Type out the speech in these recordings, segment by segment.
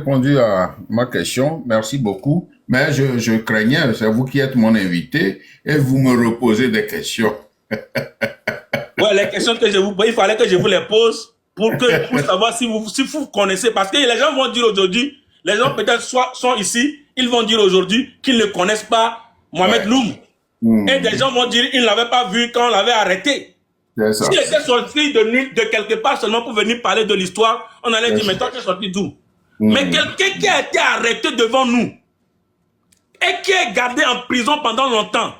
Répondu à ma question, merci beaucoup. Mais je craignais, c'est vous qui êtes mon invité et vous me reposez des questions. Ouais, les questions que je vous pose, il fallait que je vous les pose pour savoir si vous connaissez. Parce que les gens vont dire aujourd'hui, les gens peut-être sont ici, ils vont dire aujourd'hui qu'ils ne connaissent pas Mohamed Ouais, Loum. Et des gens vont dire qu'ils ne l'avaient pas vu quand on l'avait arrêté. c'est S'il ça. était sorti de quelque part seulement pour venir parler de l'histoire, on allait C'est dire, ça. mais toi, tu es sorti d'où? Mais quelqu'un qui a été arrêté devant nous et qui est gardé en prison pendant longtemps,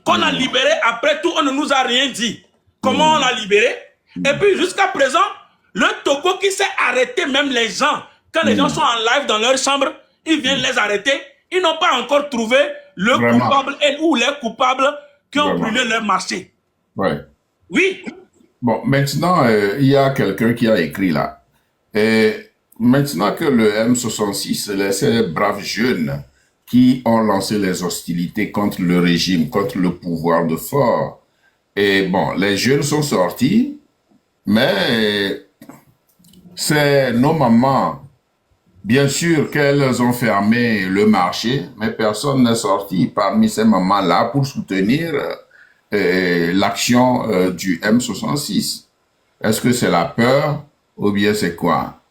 qu'on a libéré après tout, on ne nous a rien dit. Comment on l'a libéré? Et puis jusqu'à présent, le Togo qui s'est arrêté même les gens, quand les gens sont en live dans leur chambre, ils viennent les arrêter, ils n'ont pas encore trouvé le Vraiment, coupable ou les coupables qui ont vraiment. brûlé leur marché. Ouais. Oui, Bon, maintenant, il y a quelqu'un qui a écrit là. Et maintenant que le M66, ces braves jeunes qui ont lancé les hostilités contre le régime, contre le pouvoir de fort, et bon, les jeunes sont sortis, mais c'est nos mamans. Bien sûr qu'elles ont fermé le marché, mais personne n'est sorti parmi ces mamans-là pour soutenir l'action du M66. Est-ce que c'est la peur ou bien c'est quoi?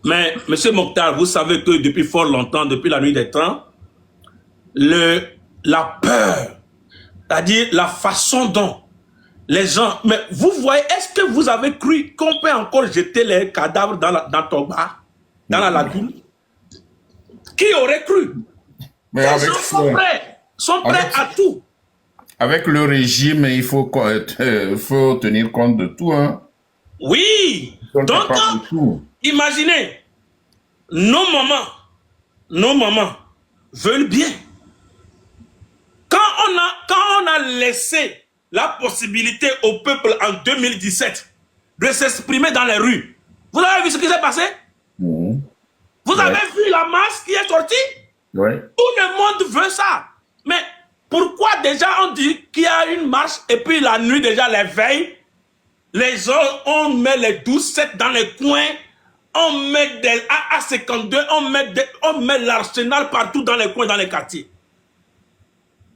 mais M. Mokhtar, vous savez que depuis fort longtemps, depuis la nuit des temps, la peur, c'est-à-dire la façon dont les gens... Mais vous voyez, est-ce que vous avez cru qu'on peut encore jeter les cadavres dans Toba, dans la lagune? Qui aurait cru? Mais Les gens sont prêts avec, à tout. avec le régime, faut tenir compte de tout, hein. Oui. Ils sont Donc, capables de tout. imaginez, nos mamans veulent bien. Quand on a laissé la possibilité au peuple en 2017 de s'exprimer dans les rues, vous avez vu ce qui s'est passé? Mhm. Vous Ouais, avez vu la masse qui est sortie? ouais, Tout le monde veut ça. Mais pourquoi déjà on dit qu'il y a une marche et puis la nuit déjà les veilles, les gens, on met les 12-7 dans les coins, on met des AA-52, on met l'arsenal partout dans les coins, dans les quartiers.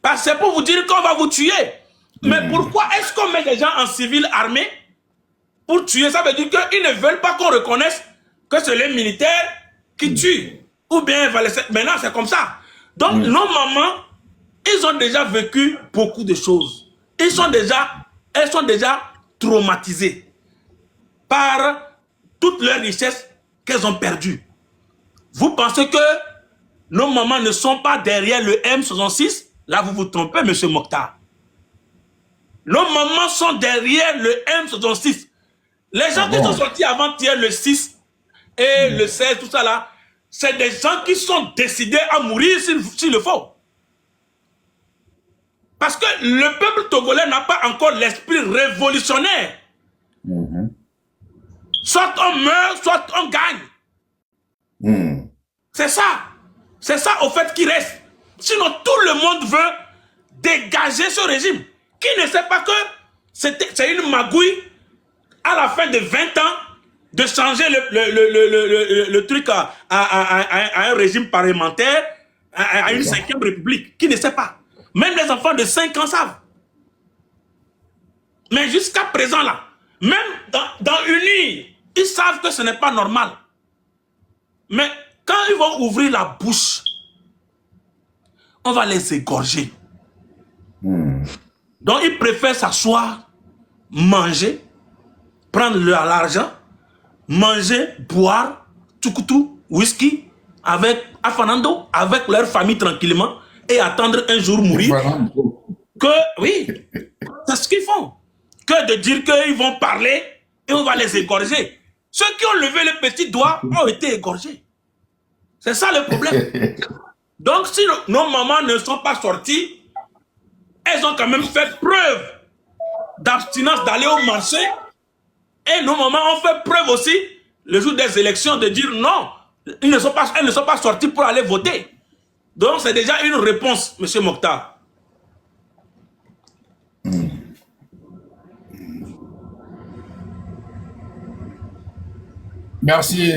Parce que c'est pour vous dire qu'on va vous tuer. Mais pourquoi est-ce qu'on met des gens en civil armé pour tuer? Ça veut dire qu'ils ne veulent pas qu'on reconnaisse que c'est les militaires qui tuent. Ou bien, maintenant c'est comme ça. Donc nos mamans, ils ont déjà vécu beaucoup de choses. Elles sont déjà traumatisées par toutes leurs richesses qu'elles ont perdues. Vous pensez que nos mamans ne sont pas derrière le M66? Là, vous vous trompez, monsieur Mokhtar. Nos mamans sont derrière le M66. Les ah gens qui sont bon, sortis avant-hier, le 6 et le 16, tout ça là, c'est des gens qui sont décidés à mourir s'il le faut. Parce que le peuple togolais n'a pas encore l'esprit révolutionnaire. Soit on meurt, soit on gagne. C'est ça. C'est ça au fait qui reste. Sinon, tout le monde veut dégager ce régime. Qui ne sait pas que c'est une magouille à la fin de 20 ans de changer le truc à un régime parlementaire, à une d'accord. 5e république. Qui ne sait pas? Même les enfants de 5 ans savent. Mais jusqu'à présent, là, même dans UNI, ils savent que ce n'est pas normal. Mais quand ils vont ouvrir la bouche, on va les égorger. Donc, ils préfèrent s'asseoir, manger, prendre l'argent, manger, boire, tukutu, whisky, avec Afanando, avec leur famille tranquillement, et attendre un jour mourir. Voilà. Que, oui, c'est ce qu'ils font. Que de dire qu'ils vont parler et on va les égorger. Ceux qui ont levé le petit doigt ont été égorgés. C'est ça le problème. Donc, si nos mamans ne sont pas sorties, elles ont quand même fait preuve d'abstinence d'aller au marché. Et nos mamans ont fait preuve aussi, le jour des élections, de dire non, elles ne sont pas sorties pour aller voter. Donc, c'est déjà une réponse, M. Mokhtar. Merci,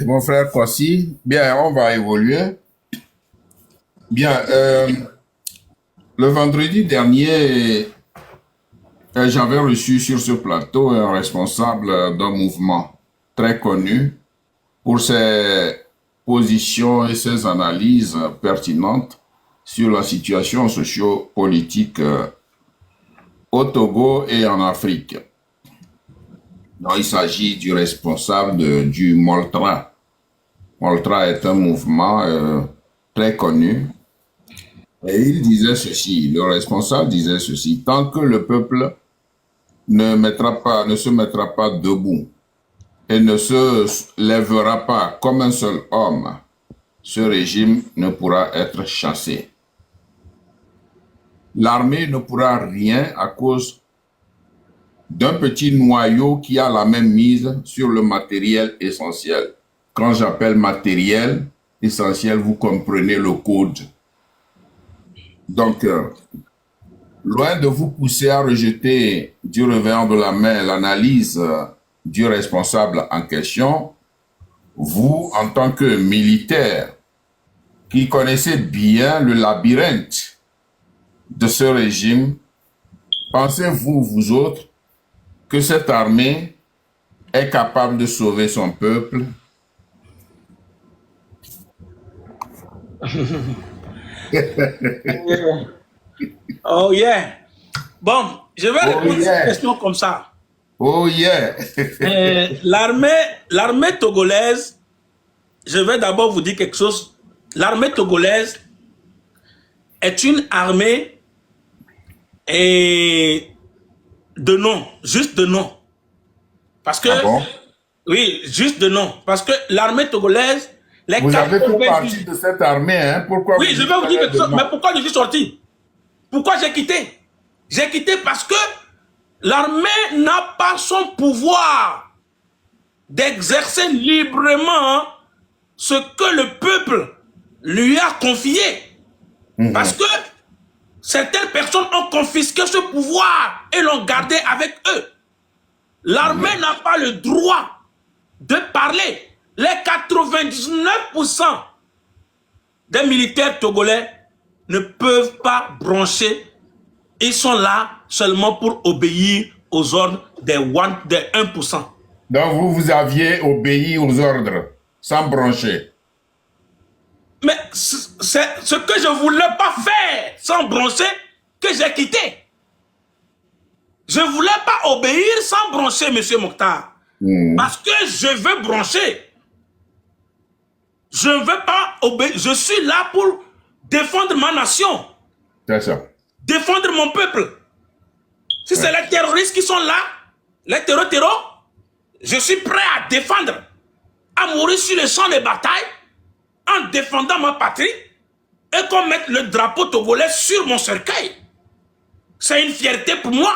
mon frère Kwasi. Bien, on va évoluer. Bien, le vendredi dernier, j'avais reçu sur ce plateau un responsable d'un mouvement très connu pour ses positions et ses analyses pertinentes sur la situation socio-politique au Togo et en Afrique. Donc, il s'agit du responsable du Moltra. Moltra est un mouvement très connu. Et il disait ceci, le responsable disait ceci, tant que le peuple ne se mettra pas debout et ne se lèvera pas comme un seul homme, ce régime ne pourra être chassé. L'armée ne pourra rien à cause d'un petit noyau qui a la même mise sur le matériel essentiel. Quand j'appelle matériel essentiel, vous comprenez le code. Donc, loin de vous pousser à rejeter du revers de la main l'analyse du responsable en question, vous, en tant que militaire qui connaissez bien le labyrinthe de ce régime, pensez-vous, vous autres, que cette armée est capable de sauver son peuple? Oh yeah. Bon, je vais Oh répondre à cette yeah! question comme ça. Oh yeah! L'armée togolaise, je vais d'abord vous dire quelque chose. L'armée togolaise est une armée de nom, juste de nom. Parce que, Ah bon? oui, juste de nom. Parce que l'armée togolaise, les Vous avez fait partie 98... de cette armée, hein? Pourquoi Oui, vous je dites vais vous dire quelque de chose. Mais non? pourquoi je suis sorti? Pourquoi j'ai quitté? J'ai quitté parce que l'armée n'a pas son pouvoir d'exercer librement ce que le peuple lui a confié. Parce que certaines personnes ont confisqué ce pouvoir et l'ont gardé avec eux. L'armée n'a pas le droit de parler. Les 99% des militaires togolais ne peuvent pas broncher. Ils sont là seulement pour obéir aux ordres des 1%. Donc vous aviez obéi aux ordres, sans broncher. Mais c'est ce que je ne voulais pas faire sans broncher que j'ai quitté. Je ne voulais pas obéir sans broncher, M. Mokhtar. Parce que je veux broncher. Je ne veux pas obéir. Je suis là pour défendre ma nation. C'est ça. Défendre mon peuple. Si c'est les terroristes qui sont là, les terroristes, je suis prêt à défendre, à mourir sur le champ de bataille, en défendant ma patrie, et qu'on mette le drapeau togolais sur mon cercueil. C'est une fierté pour moi.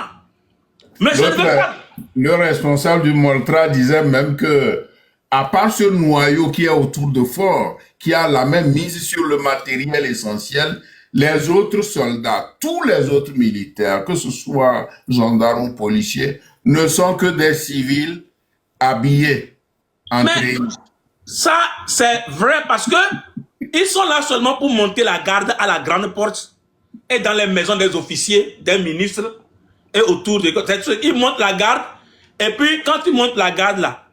Mais je ne veux pas. Le responsable du Moltra disait même que, à part ce noyau qui est autour de Fort, qui a la même mise sur le matériel essentiel, les autres soldats, tous les autres militaires, que ce soit gendarmes ou policiers, ne sont que des civils habillés, entraînés. Mais ça, c'est vrai parce que ils sont là seulement pour monter la garde à la grande porte et dans les maisons des officiers, des ministres et autour de... Ils montent la garde et puis quand ils montent la garde là,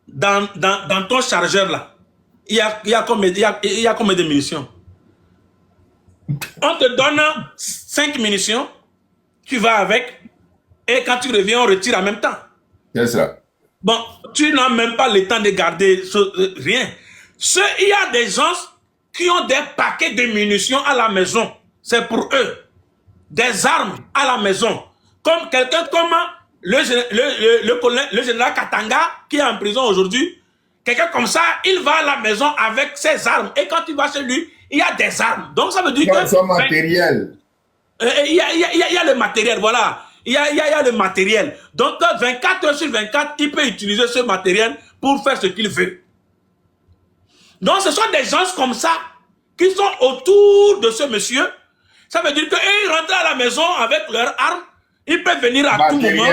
dans ton chargeur là, il y a combien de munitions? On te donne 5 munitions, tu vas avec et quand tu reviens, on retire en même temps. C'est ça. Bon, tu n'as même pas le temps de garder rien. Il y a des gens qui ont des paquets de munitions à la maison. C'est pour eux. Des armes à la maison. Comme quelqu'un comme le général Katanga, qui est en prison aujourd'hui. Quelqu'un comme ça, il va à la maison avec ses armes. Et quand il va chez lui, il y a des armes. Donc ça veut dire que... Son matériel. Il y a le matériel, voilà. Il y a le matériel. Donc, 24 heures sur 24, il peut utiliser ce matériel pour faire ce qu'il veut. Donc, ce sont des gens comme ça qui sont autour de ce monsieur. Ça veut dire qu'ils rentrent à la maison avec leurs armes. Ils peuvent venir à tout moment.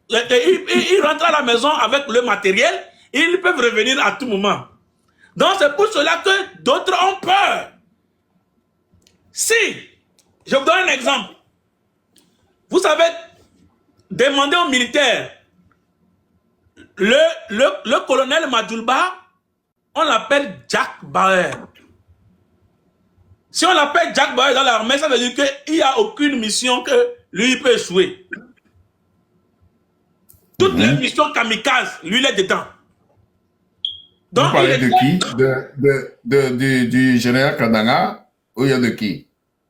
Ils rentrent à la maison avec le matériel. Ils peuvent revenir à tout moment. Donc c'est pour cela que d'autres ont peur. Si, je vous donne un exemple. Vous savez, demandez aux militaires, le colonel Madjoulba, on l'appelle Jack Bauer. Si on l'appelle Jack Bauer dans l'armée, ça veut dire qu'il n'y a aucune mission que lui peut échouer. Toutes les missions kamikazes, lui, il est dedans. Donc, vous parlez de qui? Du général Kandanga ou il y a de qui?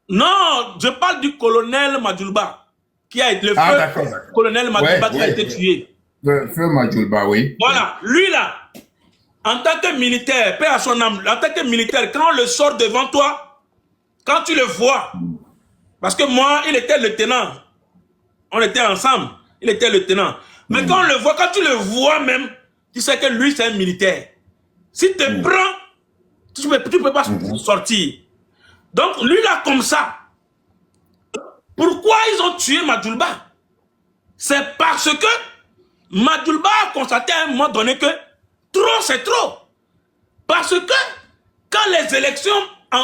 Non, je parle du colonel Madjoulba, qui a été le colonel Madjoulba qui a été tué. Le feu Madjoulba, oui. Voilà, lui là, en tant que militaire, paix à son âme, en tant que militaire, quand on le sort devant toi, quand tu le vois, parce que moi, il était lieutenant, on était ensemble, il était lieutenant. Mais quand on le voit, quand tu le vois même, tu sais que lui, c'est un militaire. Si tu te prends, tu ne peux pas sortir. Donc, lui là, comme ça, pourquoi ils ont tué Madjoulba? C'est parce que Madjoulba a constaté à un moment donné que trop, c'est trop. Parce que quand les élections,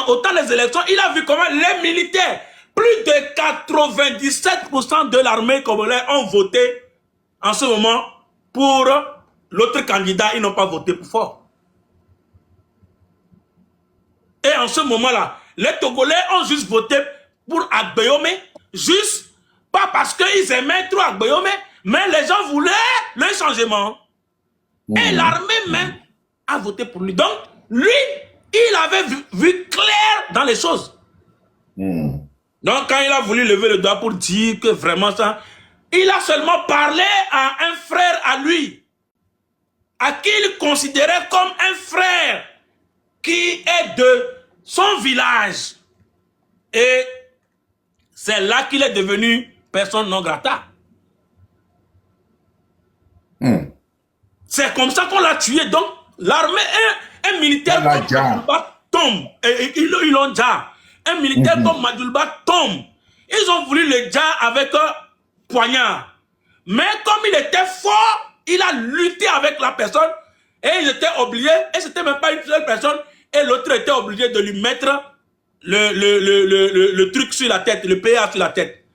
autant les élections, il a vu comment les militaires, plus de 97% de l'armée congolaise ont voté en ce moment pour l'autre candidat. Ils n'ont pas voté pour Fort. Et en ce moment-là, les Togolais ont juste voté pour Agbeyome, juste pas parce qu'ils aimaient trop Agbeyome, mais les gens voulaient le changement. Et l'armée même a voté pour lui. Donc, lui, il avait vu clair dans les choses. Donc, quand il a voulu lever le doigt pour dire que vraiment ça, il a seulement parlé à un frère à lui, à qui il considérait comme un frère qui est de son village. Et c'est là qu'il est devenu personne non grata. C'est comme ça qu'on l'a tué. Donc, l'armée, un militaire comme Madjoulba tombe. Et ils l'ont déjà. Un militaire comme Madjoulba tombe. Ils ont voulu le déjà avec un poignard. Mais comme il était fort, il a lutté avec la personne. Et ils étaient obligés, et c'était même pas une seule personne, et l'autre était obligé de lui mettre le truc sur la tête, le PA sur la tête.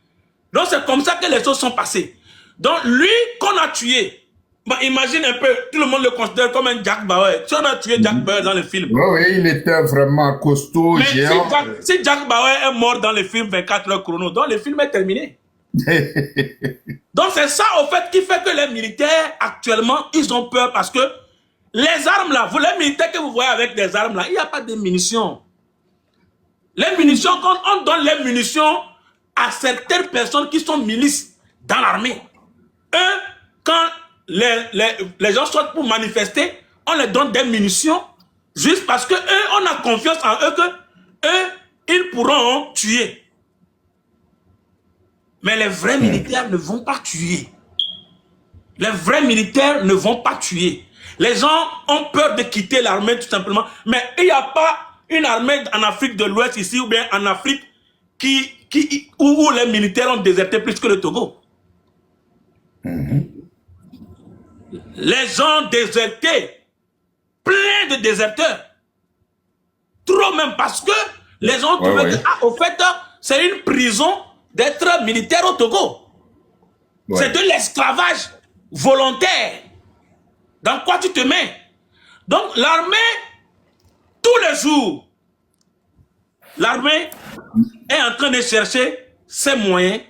Donc c'est comme ça que les choses sont passées. Donc lui qu'on a tué, bah, imagine un peu, tout le monde le considère comme un Jack Bauer. Si on a tué Jack Bauer dans le film. Oui, il était vraiment costaud, mais géant. Si Jack Bauer est mort dans le film 24 heures chrono, donc le film est terminé. Donc c'est ça au fait qui fait que les militaires actuellement, ils ont peur parce que les armes là, les militaires que vous voyez avec des armes là, il n'y a pas de munitions. Les munitions, quand on donne les munitions à certaines personnes qui sont milices dans l'armée, eux, quand les gens sortent pour manifester, on leur donne des munitions juste parce que eux, on a confiance en eux que eux, ils pourront tuer. Mais les vrais militaires ne vont pas tuer. Les vrais militaires ne vont pas tuer. Les gens ont peur de quitter l'armée tout simplement. Mais il n'y a pas une armée en Afrique de l'Ouest ici ou bien en Afrique où les militaires ont déserté plus que le Togo. Les gens désertés, plein de déserteurs. Trop même parce que les gens ont trouvé que, au fait, c'est une prison d'être militaire au Togo. C'est de l'esclavage volontaire. Dans quoi tu te mets? Donc l'armée, tous les jours, l'armée est en train de chercher ses moyens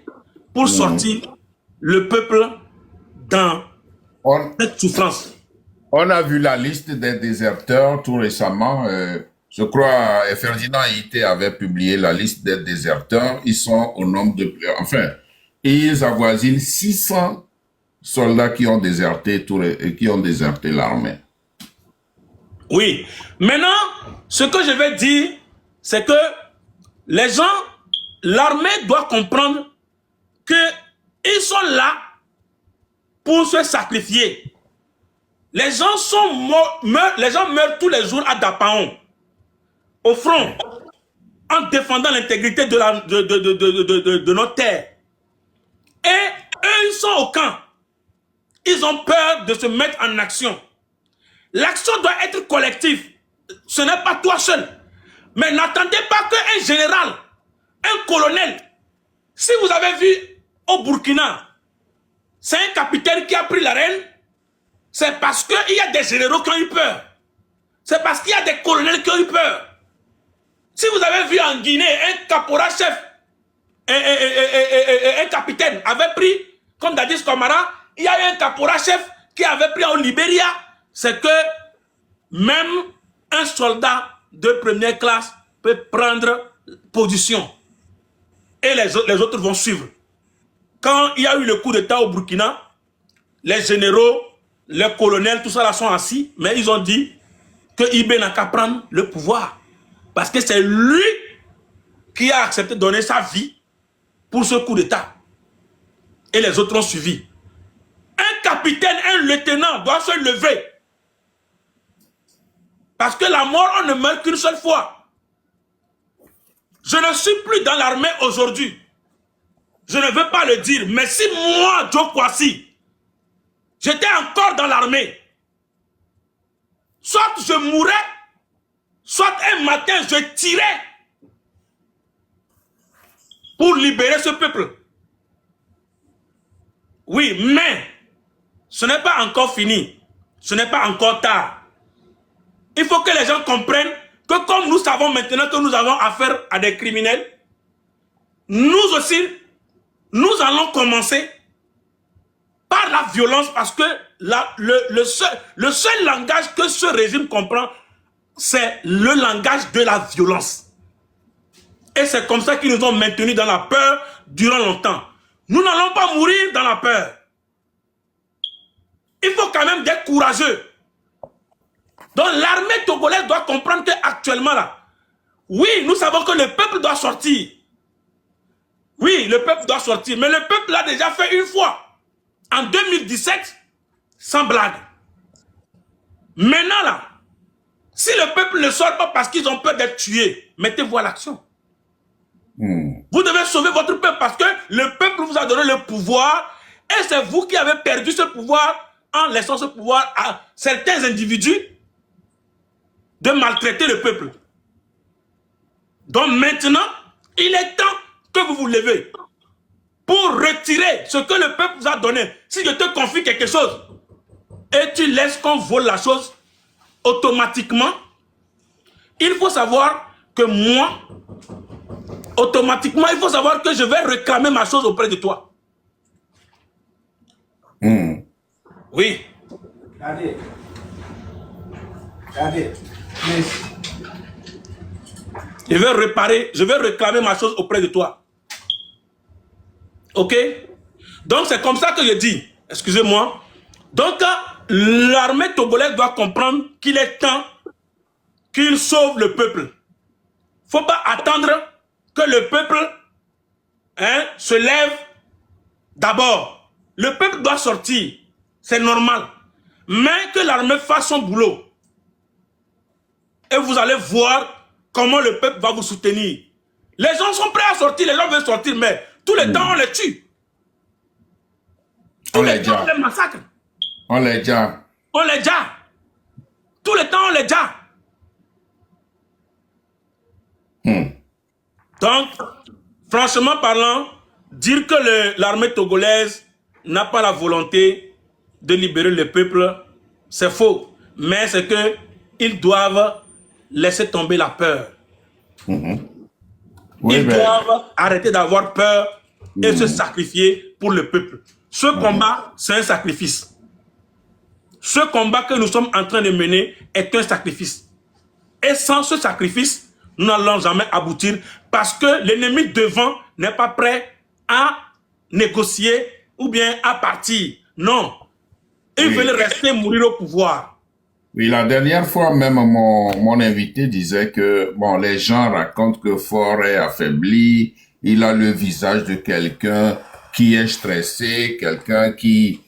pour sortir le peuple dans cette souffrance. On a vu la liste des déserteurs tout récemment. Je crois Ferdinand Ité avait publié la liste des déserteurs. Ils sont au nombre de... Enfin, ils avoisinent 600 soldats qui ont déserté l'armée. Oui. Maintenant, ce que je vais dire, c'est que les gens, l'armée doit comprendre qu'ils sont là pour se sacrifier. Les gens meurent tous les jours à Dapaon, au front, en défendant l'intégrité de notre terre. Et eux, ils sont au camp. Ils ont peur de se mettre en action. L'action doit être collective. Ce n'est pas toi seul. Mais n'attendez pas qu'un général, un colonel, si vous avez vu au Burkina, c'est un capitaine qui a pris la reine, c'est parce qu'il y a des généraux qui ont eu peur. C'est parce qu'il y a des colonels qui ont eu peur. Si vous avez vu en Guinée, un caporal-chef, un capitaine avait pris, comme Dadis Kamara, il y a eu un caporal-chef qui avait pris au Libéria, c'est que même un soldat de première classe peut prendre position. Et les autres vont suivre. Quand il y a eu le coup d'État au Burkina, les généraux, les colonels, tout ça là sont assis, mais ils ont dit que Ibé n'a qu'à prendre le pouvoir. Parce que c'est lui qui a accepté de donner sa vie pour ce coup d'État. Et les autres ont suivi. Un capitaine, un lieutenant doit se lever. Parce que la mort, on ne meurt qu'une seule fois. Je ne suis plus dans l'armée aujourd'hui. Je ne veux pas le dire, mais si moi, Joe Kwasi, j'étais encore dans l'armée, soit je mourrais, soit un matin je tirais pour libérer ce peuple. Oui, mais ce n'est pas encore fini. Ce n'est pas encore tard. Il faut que les gens comprennent que comme nous savons maintenant que nous avons affaire à des criminels, nous aussi, nous allons commencer par la violence parce que le seul langage que ce régime comprend, c'est le langage de la violence. Et c'est comme ça qu'ils nous ont maintenus dans la peur durant longtemps. Nous n'allons pas mourir dans la peur. Il faut quand même être courageux. Donc l'armée togolaise doit comprendre qu'actuellement là, oui, nous savons que le peuple doit sortir. Oui, le peuple doit sortir. Mais le peuple l'a déjà fait une fois. En 2017, sans blague. Maintenant là, si le peuple ne sort pas parce qu'ils ont peur d'être tués, mettez-vous à l'action. Vous devez sauver votre peuple parce que le peuple vous a donné le pouvoir et c'est vous qui avez perdu ce pouvoir en laissant ce pouvoir à certains individus de maltraiter le peuple. Donc maintenant, il est temps que vous vous levez pour retirer ce que le peuple vous a donné. Si je te confie quelque chose et tu laisses qu'on vole la chose, automatiquement, il faut savoir que moi, automatiquement, il faut savoir que je vais réclamer ma chose auprès de toi. Oui. Je vais réparer, je vais réclamer ma chose auprès de toi. Ok? Donc c'est comme ça que je dis, excusez-moi. Donc l'armée togolaise doit comprendre qu'il est temps qu'il sauve le peuple. Il ne faut pas attendre que le peuple se lève d'abord. Le peuple doit sortir, c'est normal. Mais que l'armée fasse son boulot. Et vous allez voir comment le peuple va vous soutenir. Les gens sont prêts à sortir, les gens veulent sortir, mais tout le temps on les tue. Tout le temps on les massacre. On les ja. On les ja. Tout le temps on les ja. Donc, franchement parlant, dire que l'armée togolaise n'a pas la volonté de libérer le peuple, c'est faux. Mais c'est qu'ils doivent laisser tomber la peur. Oui, Ils doivent arrêter d'avoir peur et se sacrifier pour le peuple. Ce combat, c'est un sacrifice. Ce combat que nous sommes en train de mener est un sacrifice. Et sans ce sacrifice, nous n'allons jamais aboutir parce que l'ennemi devant n'est pas prêt à négocier ou bien à partir. Non. Ils veulent rester mourir au pouvoir. Oui, la dernière fois même, mon invité disait que bon, les gens racontent que Faure est affaibli, il a le visage de quelqu'un qui est stressé, quelqu'un qui,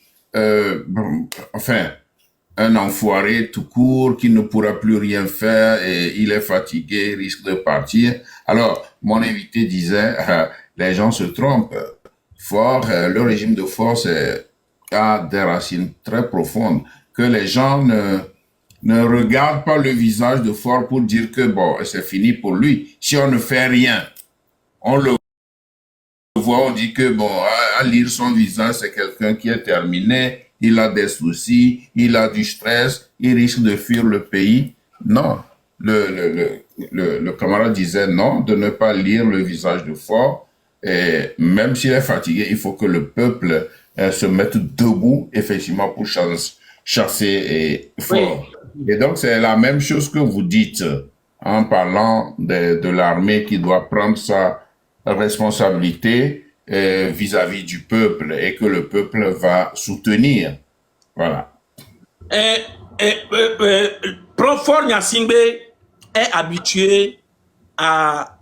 enfin, un enfoiré tout court, qui ne pourra plus rien faire et il est fatigué, risque de partir. Alors, mon invité disait, les gens se trompent. Faure, le régime de Faure a des racines très profondes que les gens ne regarde pas le visage de Faure pour dire que bon, c'est fini pour lui. Si on ne fait rien, on le voit, on dit que bon, à lire son visage, c'est quelqu'un qui est terminé, il a des soucis, il a du stress, il risque de fuir le pays. Non, le camarade disait non, de ne pas lire le visage de Faure. Et même s'il est fatigué, il faut que le peuple se mette debout, effectivement, pour chasser Faure. Oui. Et donc, c'est la même chose que vous dites en parlant de l'armée qui doit prendre sa responsabilité vis-à-vis du peuple et que le peuple va soutenir. Voilà. Prof. Faure Gnassingbé est habitué à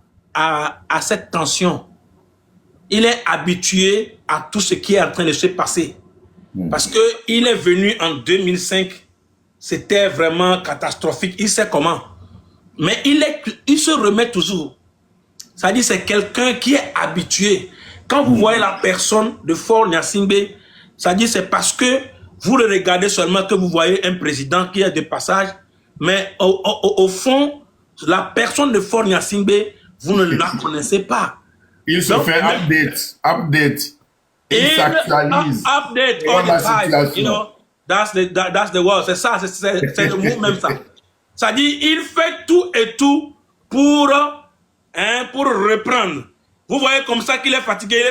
cette tension. Il est habitué à tout ce qui est en train de se passer. Parce qu'il est venu en 2005, c'était vraiment catastrophique, il sait comment. Mais il se remet toujours. C'est-à-dire c'est quelqu'un qui est habitué. Quand vous voyez la personne de Faure Gnassingbé, c'est-à-dire c'est parce que vous le regardez seulement que vous voyez un président qui est de passage, mais au fond, la personne de Faure Gnassingbé, vous ne la connaissez pas. Il se fait update. Il s'actualise. Update all the time. You know, that's the word. C'est ça, c'est le mot même ça. C'est-à-dire, il fait tout et tout pour reprendre. Vous voyez comme ça qu'il est fatigué,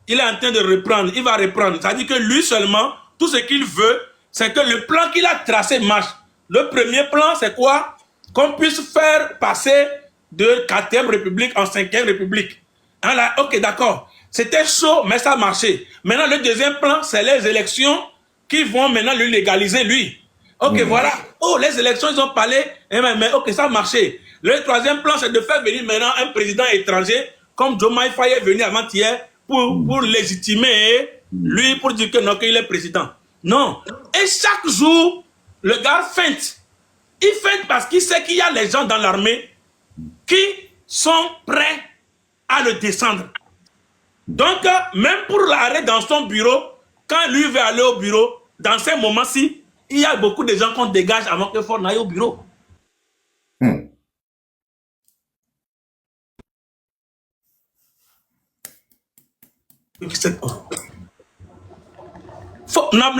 il est en train de reprendre, il va reprendre. C'est-à-dire que lui seulement, tout ce qu'il veut, c'est que le plan qu'il a tracé marche. Le premier plan, c'est quoi? Qu'on puisse faire passer de 4e République en 5e République. Hein, là, ok, d'accord. C'était chaud, mais ça a marché. Maintenant, le deuxième plan, c'est les élections qui vont maintenant le légaliser, lui. Ok, voilà. Oh, les élections, ils ont parlé, mais ok, ça a marché. Le troisième plan, c'est de faire venir maintenant un président étranger, comme Diomaye Faye est venu avant-hier, pour légitimer lui, pour dire que non, qu'il est président. Non. Et chaque jour, le gars feinte. Il feinte parce qu'il sait qu'il y a les gens dans l'armée qui sont prêts à le descendre. Donc, même pour l'arrêt dans son bureau, quand lui veut aller au bureau, dans ces moments-ci, il y a beaucoup de gens qu'on dégage avant que Faure n'aille au bureau. Ne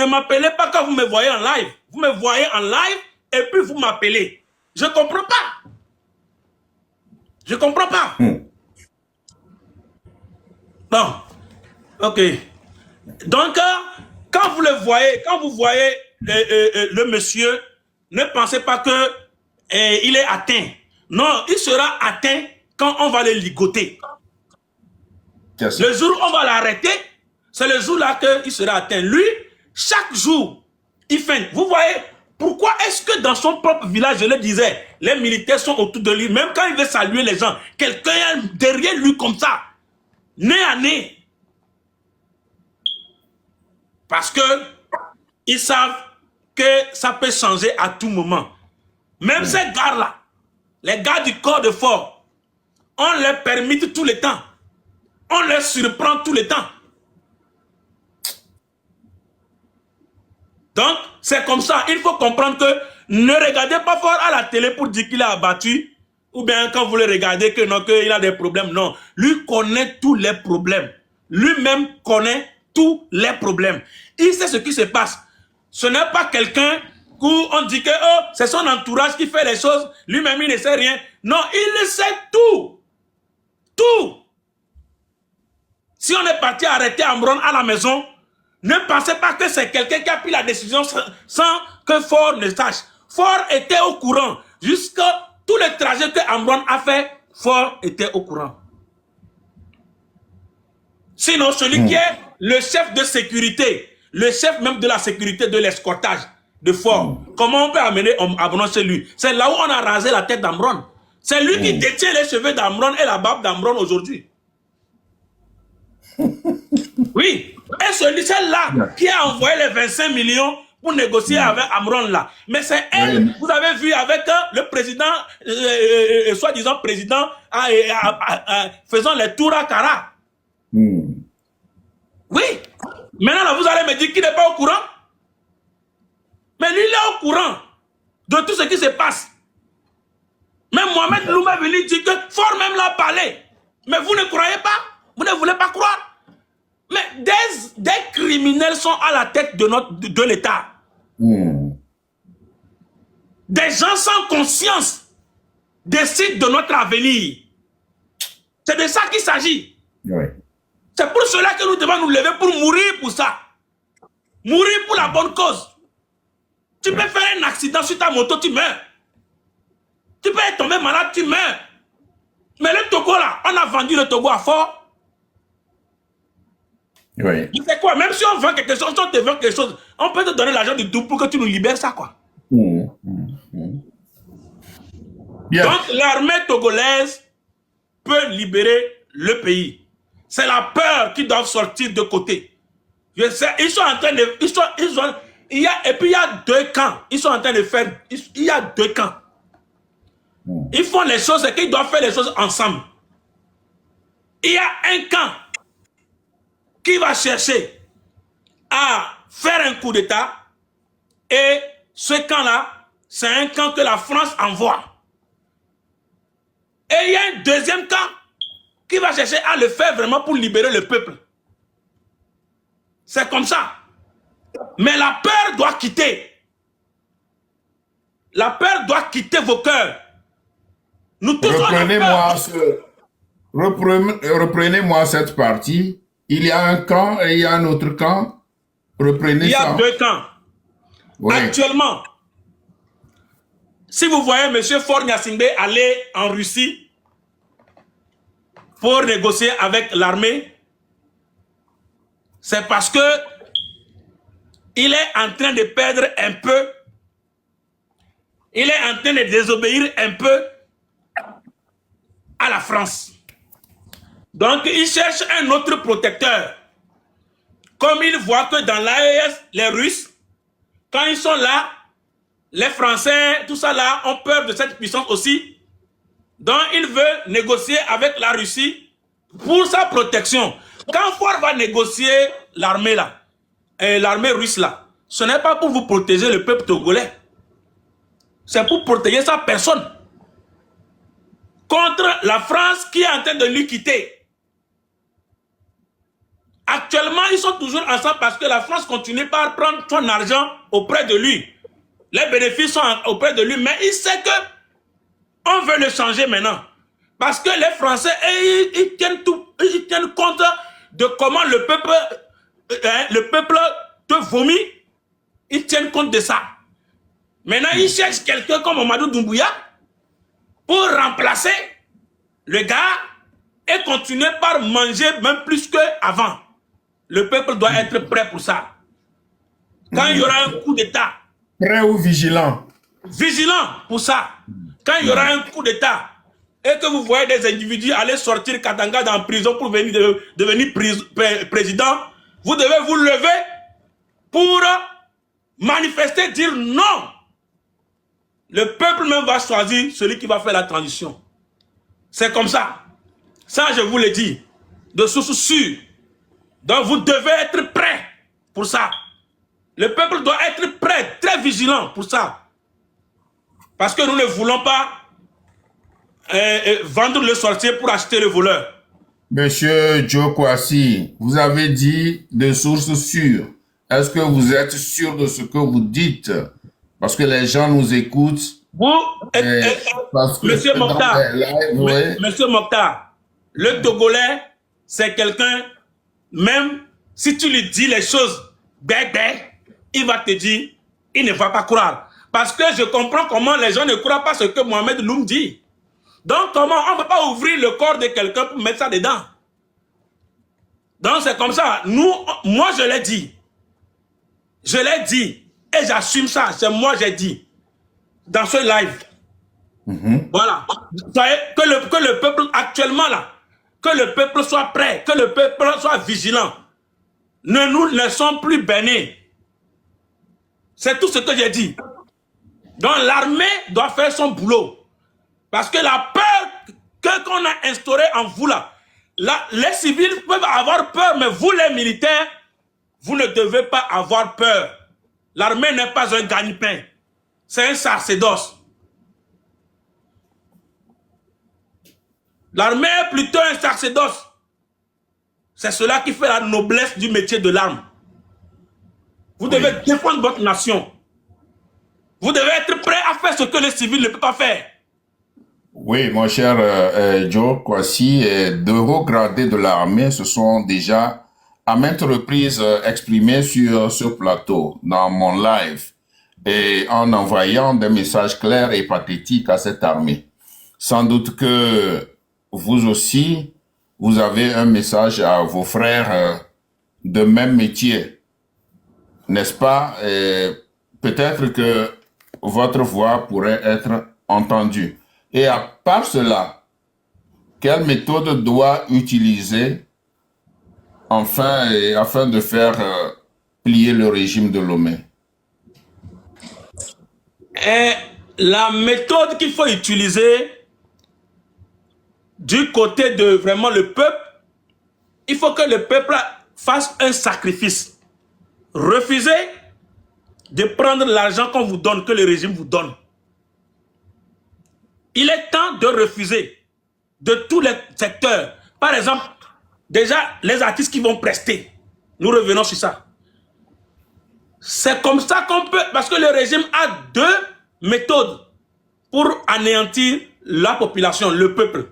m'appelez pas quand vous me voyez en live. Vous me voyez en live et puis vous m'appelez. Je ne comprends pas. Je ne comprends pas. Bon, ok. Donc, quand vous le voyez, quand vous voyez le monsieur, ne pensez pas que il est atteint. Non, il sera atteint quand on va le ligoter. Le jour où on va l'arrêter, c'est le jour-là qu'il sera atteint. Lui, chaque jour, il feinte. Vous voyez, pourquoi est-ce que dans son propre village, je le disais, les militaires sont autour de lui, même quand il veut saluer les gens, quelqu'un est derrière lui comme ça, nez à nez. Parce que ils savent que ça peut changer à tout moment. Même ces gars-là, les gars du corps de Faure, on les permet tout le temps. On les surprend tout le temps. Donc, c'est comme ça. Il faut comprendre que ne regardez pas Faure à la télé pour dire qu'il est abattu. Ou bien quand vous le regardez que non, qu'il a des problèmes. Non. Lui connaît tous les problèmes. Lui-même connaît tous les problèmes. Il sait ce qui se passe. Ce n'est pas quelqu'un où on dit que oh, c'est son entourage qui fait les choses. Lui-même, il ne sait rien. Non, il sait tout. Tout. Si on est parti arrêter Amron à la maison, ne pensez pas que c'est quelqu'un qui a pris la décision sans que Faure ne sache. Faure était au courant. Jusqu'à tout le trajet que Amron a fait, Faure était au courant. Sinon, celui qui est le chef de sécurité, le chef même de la sécurité de l'escortage de Faure, comment on peut amener Amron chez lui? C'est là où on a rasé la tête d'Amron. C'est lui qui détient les cheveux d'Amron et la barbe d'Amron aujourd'hui. Oui, et celui-là qui a envoyé les 25 millions pour négocier avec Amron là. Mais c'est elle, vous avez vu avec le président, soi-disant président, faisant les tours à Kara. Oui, maintenant là, vous allez me dire qu'il n'est pas au courant. Mais lui, il est au courant. de tout ce qui se passe. Même Mohamed Loum est venu dire que Fort même l'a parlé. Mais vous ne croyez pas? Vous ne voulez pas croire? Mais des criminels sont à la tête de l'État. Des gens sans conscience décident de notre avenir. C'est de ça qu'il s'agit. Oui. C'est pour cela que nous devons nous lever pour mourir pour ça. Mourir pour la bonne cause. Tu peux faire un accident sur ta moto, tu meurs. Tu peux être tombé malade, tu meurs. Mais le Togo là, on a vendu le Togo à fort. Oui. Tu sais quoi, même si on vend quelque chose, si on te vend quelque chose, on peut te donner l'argent du double pour que tu nous libères ça, quoi. Bien. Donc l'armée togolaise peut libérer le pays. C'est la peur qui doit sortir de côté. Je sais, ils sont en train de... et puis il y a deux camps. Ils sont en train de faire... Il y a deux camps. Ils font les choses, c'est qu'ils doivent faire les choses ensemble. Il y a un camp qui va chercher à faire un coup d'État et ce camp-là, c'est un camp que la France envoie. Et il y a un deuxième camp qui va chercher à le faire vraiment pour libérer le peuple. C'est comme ça. Mais la peur doit quitter. La peur doit quitter vos cœurs. Nous tous Reprenez-moi cette partie. Il y a un camp et il y a un autre camp. Reprenez ça. Il y a deux camps. Oui. Actuellement, si vous voyez M. Faure Gnassingbé aller en Russie pour négocier avec l'armée, c'est parce que il est en train de perdre un peu, il est en train de désobéir un peu à la France. Donc, il cherche un autre protecteur. Comme il voit que dans l'AES, les Russes, quand ils sont là, les Français, tout ça là, ont peur de cette puissance aussi. Donc, il veut négocier avec la Russie pour sa protection. Quand Faure va négocier l'armée là, l'armée russe là, ce n'est pas pour vous protéger le peuple togolais. C'est pour protéger sa personne contre la France qui est en train de lui quitter. Actuellement, ils sont toujours ensemble parce que la France continue par prendre son argent auprès de lui. Les bénéfices sont auprès de lui, mais il sait que on veut le changer maintenant. Parce que les Français, ils tiennent compte de comment le peuple te vomit. Ils tiennent compte de ça. Maintenant, ils cherchent quelqu'un comme Mamadou Doumbouya pour remplacer le gars et continuer par manger même plus qu'avant. Le peuple doit être prêt pour ça. Quand il y aura un coup d'État. Prêt ou vigilant? Vigilant pour ça. Quand il y aura un coup d'État et que vous voyez des individus aller sortir Katanga dans la prison pour devenir président, vous devez vous lever pour manifester, dire non. Le peuple même va choisir celui qui va faire la transition. C'est comme ça. Ça, je vous le dis, de source sûre. Donc, vous devez être prêts pour ça. Le peuple doit être prêt, très vigilant pour ça. Parce que nous ne voulons pas vendre le sorcier pour acheter le voleur. Monsieur Joe Kwasi, vous avez dit de sources sûres. Est-ce que vous êtes sûr de ce que vous dites? Parce que les gens nous écoutent. Vous, Monsieur Mokhtar, Monsieur Mokhtar, le Togolais, c'est quelqu'un, même si tu lui dis les choses, il va te dire, il ne va pas croire. Parce que je comprends comment les gens ne croient pas ce que Mohamed Loum dit. Donc comment on ne peut pas ouvrir le corps de quelqu'un pour mettre ça dedans? Donc c'est comme ça. Moi je l'ai dit. Je l'ai dit. Et j'assume ça. C'est moi j'ai dit. Dans ce live. Voilà. Que le peuple actuellement là, que le peuple soit prêt, que le peuple soit vigilant. Ne nous laissons plus bénir. C'est tout ce que j'ai dit. Donc l'armée doit faire son boulot. Parce que la peur qu'on a instaurée en vous là, les civils peuvent avoir peur, mais vous les militaires, vous ne devez pas avoir peur. L'armée n'est pas un gagne-pain. c'est un sacerdoce. L'armée est plutôt un sacerdoce. C'est cela qui fait la noblesse du métier de l'arme. Vous devez défendre votre nation. Vous devez être prêt à faire ce que les civils ne peuvent pas faire. Oui, mon cher Joe Kwasi, de hauts gradés de l'armée se sont déjà à maintes reprises exprimés sur ce plateau, dans mon live, et en envoyant des messages clairs et pathétiques à cette armée. Sans doute que vous aussi, vous avez un message à vos frères de même métier, n'est-ce pas? Peut-être que votre voix pourrait être entendue. Et à part cela, quelle méthode doit utiliser afin de faire plier le régime de Lomé? La méthode qu'il faut utiliser du côté de vraiment le peuple, il faut que le peuple fasse un sacrifice. Refusez de prendre l'argent qu'on vous donne, que le régime vous donne. Il est temps de refuser de tous les secteurs. Par exemple, déjà, les artistes qui vont prester. Nous revenons sur ça. C'est comme ça qu'on peut... Parce que le régime a deux méthodes pour anéantir la population, le peuple.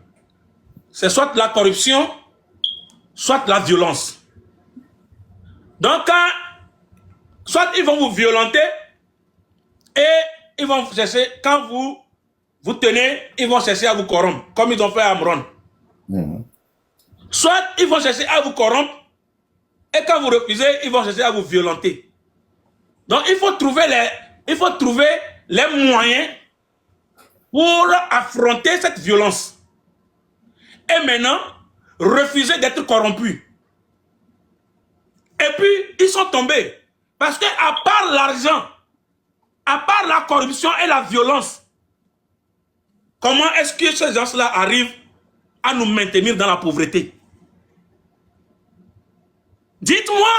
C'est soit la corruption, soit la violence. Donc, soit ils vont vous violenter et ils vont chercher, quand vous tenez, ils vont chercher à vous corrompre, comme ils ont fait à Amron. Soit ils vont chercher à vous corrompre et quand vous refusez, ils vont chercher à vous violenter. Donc, il faut trouver les moyens pour affronter cette violence. Et maintenant, refuser d'être corrompu. Et puis, ils sont tombés. Parce que à part l'argent, à part la corruption et la violence, comment est-ce que ces gens-là arrivent à nous maintenir dans la pauvreté? Dites-moi,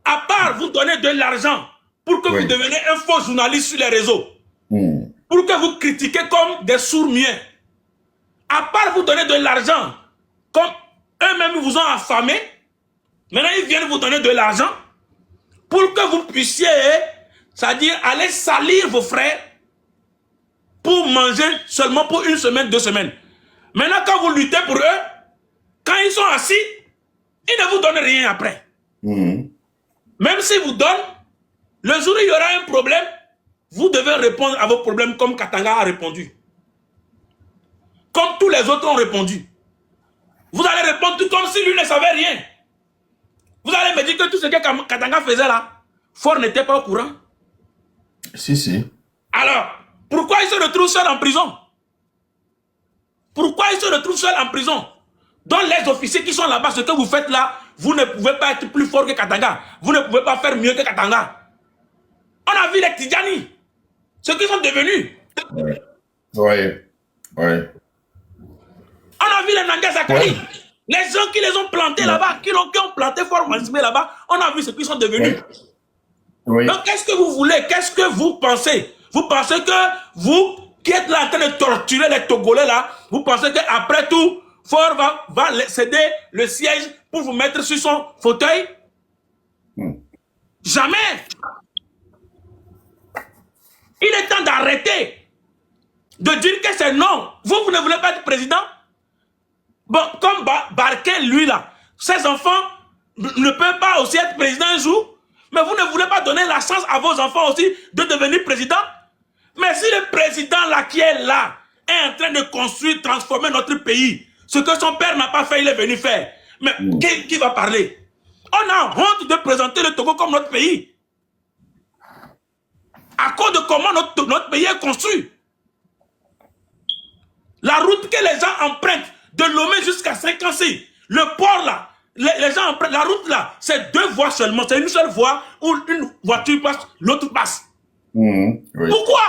à part vous donner de l'argent pour que vous deveniez un faux journaliste sur les réseaux, pour que vous critiquez comme des sourds-muets, à part vous donner de l'argent, comme eux-mêmes vous ont affamé, maintenant ils viennent vous donner de l'argent pour que vous puissiez, c'est-à-dire aller salir vos frères pour manger seulement pour une semaine, 2 semaines. Maintenant, quand vous luttez pour eux, quand ils sont assis, ils ne vous donnent rien après. Même s'ils vous donnent, le jour où il y aura un problème, vous devez répondre à vos problèmes comme Katanga a répondu. Comme tous les autres ont répondu. Vous allez répondre tout comme si lui ne savait rien. Vous allez me dire que tout ce que Katanga faisait là, Fort n'était pas au courant. Si. Alors, pourquoi il se retrouve seul en prison? Pourquoi il se retrouve seul en prison? Donc les officiers qui sont là-bas, ce que vous faites là, vous ne pouvez pas être plus fort que Katanga. Vous ne pouvez pas faire mieux que Katanga. On a vu les Tidjani, ce qu'ils sont devenus. Oui. On a vu les Nanga Zakari. Les gens qui les ont plantés là-bas, qui ont planté Fort Mansibé là-bas, on a vu ce qu'ils sont devenus. Donc qu'est-ce que vous voulez? Qu'est-ce que vous pensez? Vous pensez que vous, qui êtes là en train de torturer les Togolais là, vous pensez qu'après tout, Fort va céder le siège pour vous mettre sur son fauteuil? Jamais. Il est temps d'arrêter de dire que c'est non. Vous ne voulez pas être président? Bon, comme Barké, lui là, ses enfants ne peuvent pas aussi être président un jour, mais vous ne voulez pas donner la chance à vos enfants aussi de devenir président? Mais si le président là qui est là est en train de construire, transformer notre pays, ce que son père n'a pas fait, il est venu faire. Mais qui va parler? On a honte de présenter le Togo comme notre pays. À cause de comment notre pays est construit. La route que les gens empruntent de Lomé jusqu'à Saint-Cancy, le port là, les gens empruntent, la route là, c'est 2 voies seulement. C'est une seule voie où une voiture passe, l'autre passe. Pourquoi?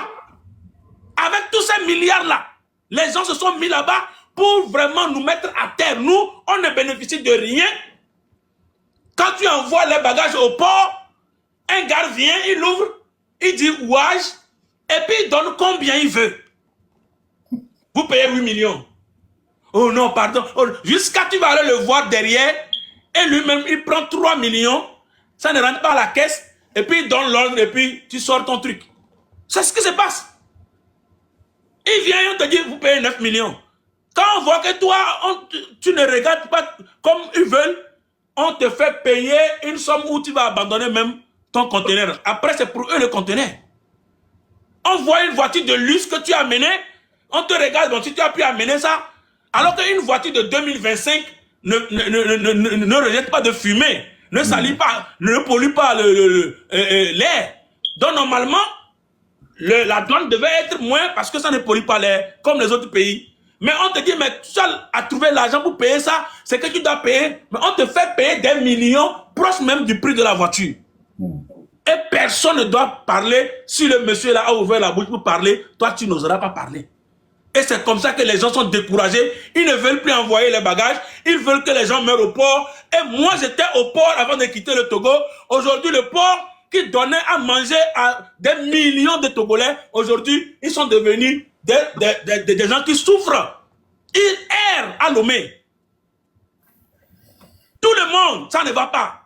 Avec tous ces milliards là, les gens se sont mis là-bas pour vraiment nous mettre à terre. Nous, on ne bénéficie de rien. Quand tu envoies les bagages au port, un gars vient, il ouvre, il dit ouage, Et puis il donne combien il veut. Vous payez 8 millions. Oh non, pardon. Oh, jusqu'à tu vas aller le voir derrière, et lui-même, il prend 3 millions, ça ne rentre pas à la caisse, et puis il donne l'ordre, et puis tu sors ton truc. C'est ce qui se passe. Il vient et on te dit, vous payez 9 millions. Quand on voit que toi, tu ne regardes pas comme ils veulent, on te fait payer une somme où tu vas abandonner même ton conteneur. Après, c'est pour eux le conteneur. On voit une voiture de luxe que tu as amenée, on te regarde, bon, si tu as pu amener ça, alors qu'une voiture de 2025 ne rejette pas de fumée, ne salit pas, ne pollue pas l'air. Donc normalement, la douane devait être moins parce que ça ne pollue pas l'air, comme les autres pays. Mais on te dit, mais tu as trouvé l'argent pour payer ça, c'est que tu dois payer, mais on te fait payer des millions, proches même du prix de la voiture. Et personne ne doit parler. Si le monsieur là a ouvert la bouche pour parler, toi tu n'oseras pas parler. Et c'est comme ça que les gens sont découragés. Ils ne veulent plus envoyer les bagages. Ils veulent que les gens meurent au port. Et moi, j'étais au port avant de quitter le Togo. Aujourd'hui, le port qui donnait à manger à des millions de Togolais, aujourd'hui, ils sont devenus des gens qui souffrent. Ils errent à Lomé. Tout le monde, ça ne va pas.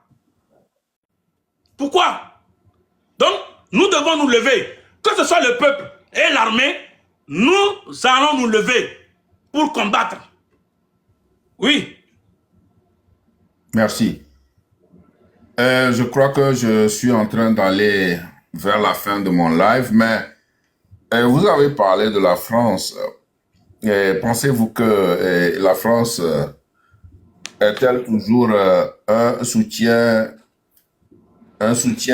Pourquoi? Donc, nous devons nous lever. Que ce soit le peuple et l'armée, nous allons nous lever pour combattre. Oui. Merci. Je crois que je suis en train d'aller vers la fin de mon live, mais vous avez parlé de la France. Pensez-vous que la France est-elle toujours un soutien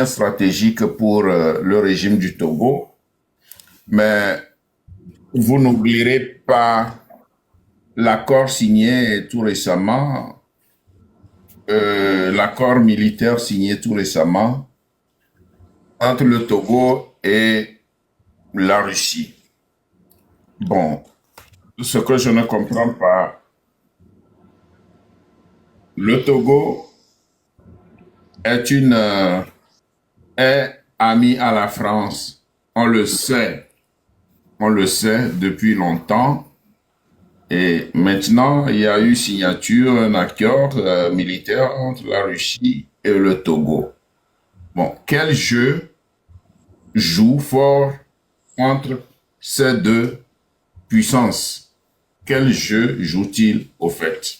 stratégique pour le régime du Togo? Mais vous n'oublierez pas l'accord signé tout récemment, l'accord militaire signé tout récemment entre le Togo et la Russie. Bon, ce que je ne comprends pas, le Togo est ami à la France, on le sait depuis longtemps. Et maintenant, il y a eu signature d'un accord militaire entre la Russie et le Togo. Bon, quel jeu joue fort entre ces deux puissances? Quel jeu joue-t-il au fait?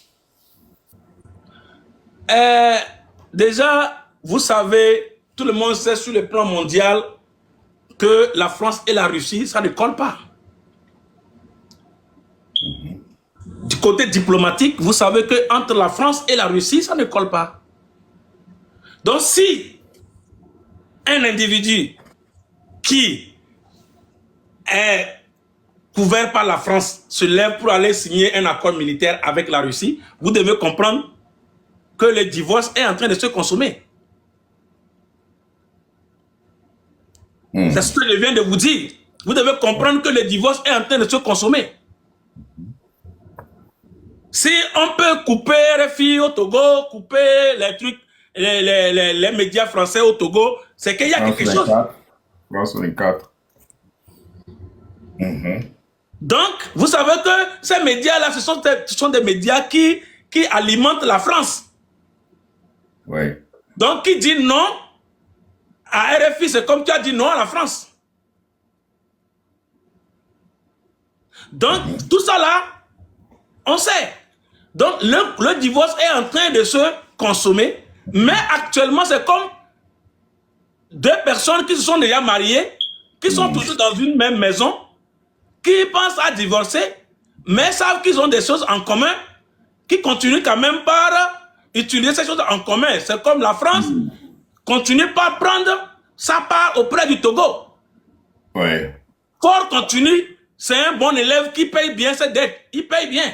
Déjà, vous savez, tout le monde sait sur le plan mondial que la France et la Russie, ça ne colle pas. Du côté diplomatique, vous savez qu'entre la France et la Russie, ça ne colle pas. Donc si un individu qui est couvert par la France se lève pour aller signer un accord militaire avec la Russie, vous devez comprendre que le divorce est en train de se consommer. C'est ce que je viens de vous dire. Vous devez comprendre que le divorce est en train de se consommer. Si on peut couper RFI au Togo, couper les trucs, les médias français au Togo, c'est qu'il y a quelque chose. France 24. Donc, vous savez que ces médias-là, ce sont des médias qui alimentent la France. Oui. Donc, qui dit non à RFI, c'est comme tu as dit non à la France. Donc, tout ça là, on sait. Donc, le divorce est en train de se consommer, mais actuellement, c'est comme deux personnes qui se sont déjà mariées, qui sont toujours dans une même maison, qui pensent à divorcer, mais savent qu'ils ont des choses en commun, qui continuent quand même par utiliser ces choses en commun. C'est comme la France continue par prendre sa part auprès du Togo. Oui. Fort continue, c'est un bon élève qui paye bien ses dettes. Il paye bien.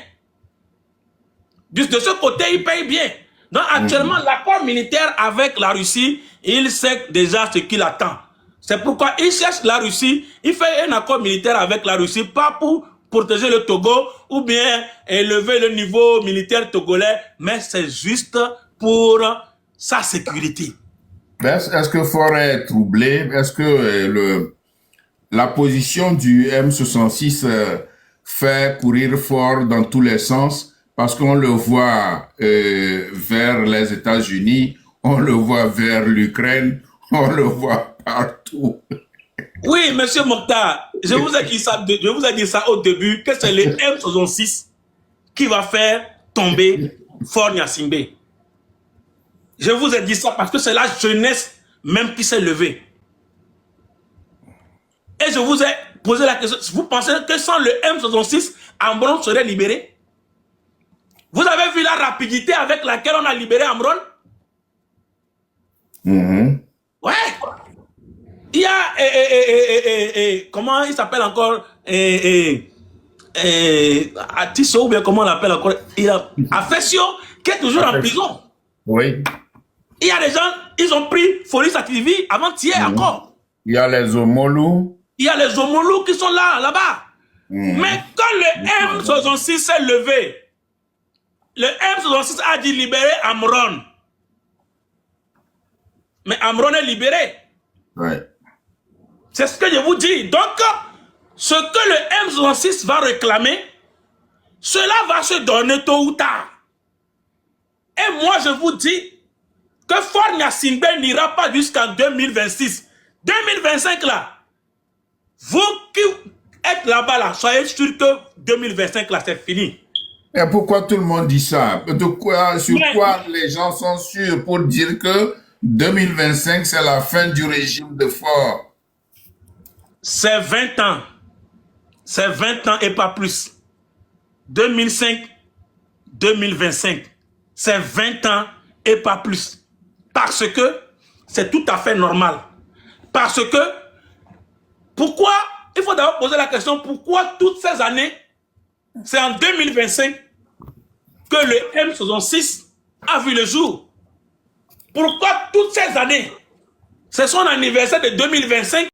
De ce côté, il paye bien. Donc actuellement, l'accord militaire avec la Russie, il sait déjà ce qu'il attend. C'est pourquoi il cherche la Russie, il fait un accord militaire avec la Russie, pas pour protéger le Togo ou bien élever le niveau militaire togolais, mais c'est juste pour sa sécurité. Est-ce que Fort est troublé? Est-ce que la position du M66 fait courir fort dans tous les sens parce qu'on le voit vers les États-Unis, on le voit vers l'Ukraine, on le voit partout. Oui, monsieur Mokhtar, je vous ai dit ça au début, que c'est le M66 qui va faire tomber Fort Gnassingbé. Je vous ai dit ça parce que c'est la jeunesse même qui s'est levée. Et je vous ai posé la question, vous pensez que sans le M66, Ambron serait libéré? Vous avez vu la rapidité avec laquelle on a libéré Ambron? Ouais. Il y a, comment il s'appelle encore, Atisso, ou bien comment on l'appelle encore, il y a Afesio, qui est toujours en prison. Oui. Il y a des gens, ils ont pris Folis Ativi avant-hier encore. Il y a les Omolou. Il y a les Omolou qui sont là-bas. Mais quand le M66 s'est levé, le M66 a dit libérer Amron. Mais Amron est libéré. Ouais. C'est ce que je vous dis. Donc, ce que le M66 va réclamer, cela va se donner tôt ou tard. Et moi, je vous dis que Fort Gnassingbé n'ira pas jusqu'en 2026. 2025, là, vous qui êtes là-bas, là, soyez sûr que 2025, là, c'est fini. Et pourquoi tout le monde dit ça? Sur quoi les gens sont sûrs pour dire que 2025, c'est la fin du régime de Fort? C'est 20 ans. C'est 20 ans et pas plus. 2005, 2025. C'est 20 ans et pas plus. Parce que c'est tout à fait normal. Parce que, pourquoi, il faut d'abord poser la question, pourquoi toutes ces années, c'est en 2025 que le M66 a vu le jour? Pourquoi toutes ces années? C'est son anniversaire de 2025